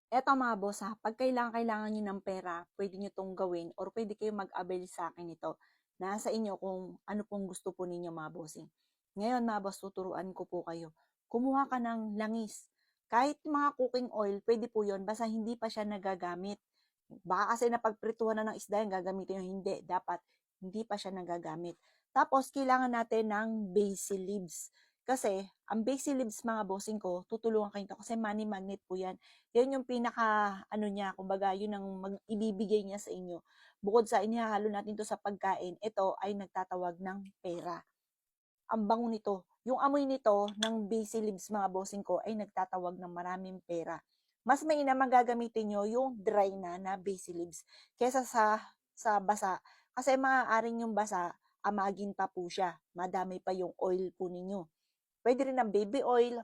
Eto mga boss ha, pag kailangan nyo ng pera, pwede nyo tong gawin or pwede kayo mag-avail sa akin nito. Nasa inyo kung ano pong gusto po ninyo mga bossing. Ngayon mga boss, tuturuan ko po kayo. Kumuha ka ng langis. Kahit mga cooking oil, pwede po yon basta hindi pa siya nagagamit. Baka kasi napagprituhan na ng isda yung gagamitin nyo, hindi. Dapat hindi pa siya nagagamit. Tapos, kailangan natin ng basil leaves. Kasi, ang basil leaves mga bossing ko, tutulungan kayo ito kasi money magnet po yan. Yan yung pinaka, ano niya, kumbaga, yun ang ibibigay niya sa inyo. Bukod sa inihahalo natin to sa pagkain, ito ay nagtatawag ng pera. Ang bango nito. Yung amoy nito ng basil leaves mga bossing ko ay nagtatawag ng maraming pera. Mas mainam gagamitin nyo yung dry na basil leaves kesa sa basa. Kasi maaaring yung basa, amagin pa po siya. Madami pa yung oil po ninyo. Pwede rin ng baby oil,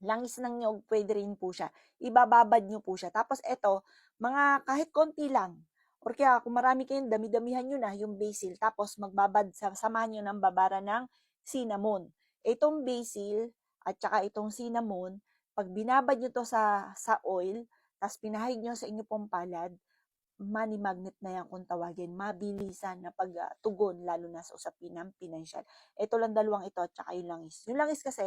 langis ng nyog, pwede rin po siya. Ibababad nyo po siya. Tapos ito, mga kahit konti lang. Or kaya kung marami kayong dami-damihan nyo na yung basil. Tapos magbabad, samahan nyo ng babara ng cinnamon. Itong basil at saka itong cinnamon, pag binabad nyo to sa oil, tapos pinahid nyo sa inyo pong palad, money magnet na yan kung tawagin. Mabilisan na pagtugon, lalo na sa usapin ng financial. Ito lang dalawang ito at saka yung langis. Yung langis kasi,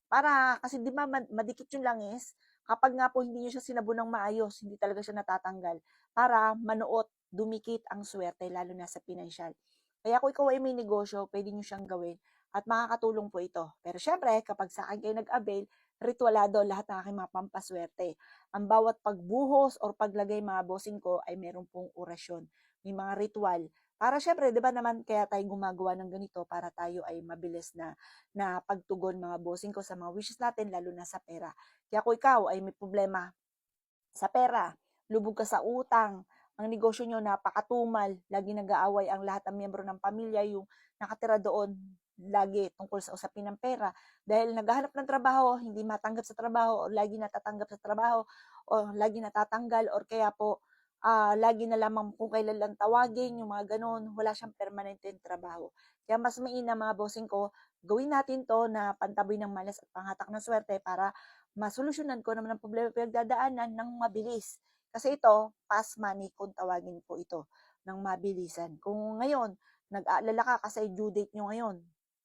kasi di ba madikit yung langis, kapag nga po hindi nyo siya sinabon ng maayos, hindi talaga siya natatanggal, para manuot, dumikit ang swerte, lalo na sa financial. Kaya kung ikaw ay may negosyo, pwede nyo siyang gawin at makakatulong po ito. Pero syempre, kapag sa akin kayo nag-avail, ritualado lahat ng aking mga pampaswerte. Ang bawat pagbuhos or paglagay mga bossing ko ay meron pong orasyon. May mga ritual. Para syempre, di ba naman kaya tayo gumagawa ng ganito para tayo ay mabilis na pagtugon mga bossing ko sa mga wishes natin, lalo na sa pera. Kaya kung ikaw ay may problema sa pera, lubog ka sa utang, ang negosyo nyo napakatumal, lagi nag-aaway ang lahat ng miyembro ng pamilya, yung nakatira doon, lagi tungkol sa usapin ng pera. Dahil naghahanap ng trabaho, hindi matanggap sa trabaho, o lagi natatanggap sa trabaho, o lagi natatanggal, or kaya po, lagi na lamang kung kailan lang tawagin, yung mga ganun, wala siyang permanente trabaho. Kaya mas mainam mga bossing ko, gawin natin to na pantaboy ng malas at panghatak ng swerte para masolusyonan ko naman ang problema pinagdadaanan ng mabilis. Kasi ito, fast money kung tawagin po ito, ng mabilisan. Kung ngayon, nag-aalala ka kasi due date nyo ngayon,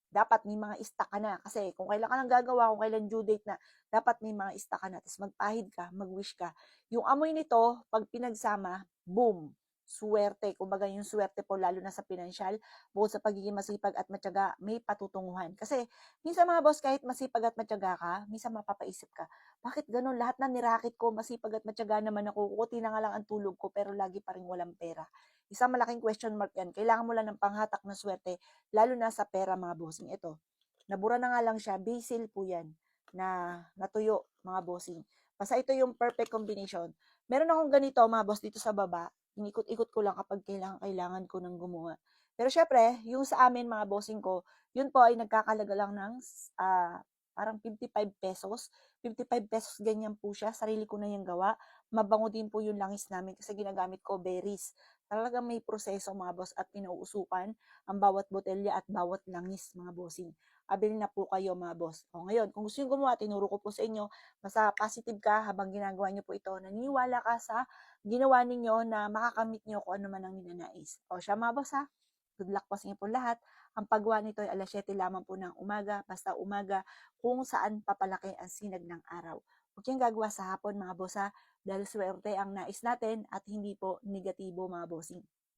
dapat may mga stock ka na. Kasi kung kailan ka nang gagawa, kung kailan due date na, dapat may mga stock ka na. Tapos magpahid ka, mag-wish ka. Yung amoy nito, pag pinagsama, boom, swerte. Kumbaga yung swerte po, lalo na sa financial, bukod sa pagiging masipag at matyaga, may patutunguhan. Kasi minsan mga boss, kahit masipag at matyaga ka, minsan mapapaisip ka, bakit ganun? Lahat na nirakit ko, masipag at matyaga naman ako, kukunti na nga lang ang tulog ko, pero lagi pa rin walang pera. Isang malaking question mark yan. Kailangan mo lang ng panghatak na swerte, lalo na sa pera mga bossing. Ito, nabura na nga lang siya, basil po yan, na natuyo mga bossing. Basta ito yung perfect combination. Meron akong ganito mga boss dito sa baba, inikot-ikot ko lang kapag kailangan ko ng gumawa. Pero syempre, yung sa amin mga bossing ko, yun po ay nagkakalaga lang ng parang 55 pesos. 55 pesos ganyan po siya. Sarili ko na yung gawa. Mabango din po yung langis namin kasi ginagamit ko berries. Talagang may proseso mga boss at pinauusukan ang bawat botelya at bawat langis mga bossing. Abili na po kayo mga boss. O ngayon, kung gusto nyo gumawa, tinuro ko po sa inyo, basta positive ka habang ginagawa nyo po ito. Naniniwala ka sa ginawa ninyo na makakamit nyo kung ano man ang ninanais. O siya mga boss ha. Good luck po sa inyo po lahat. Ang paggawa nito ay alas 7 lamang po ng umaga, basta umaga, kung saan papalaki ang sinag ng araw. Huwag yung gagawa sa hapon mga boss ha, dahil swerte ang nais natin at hindi po negatibo mga bossing.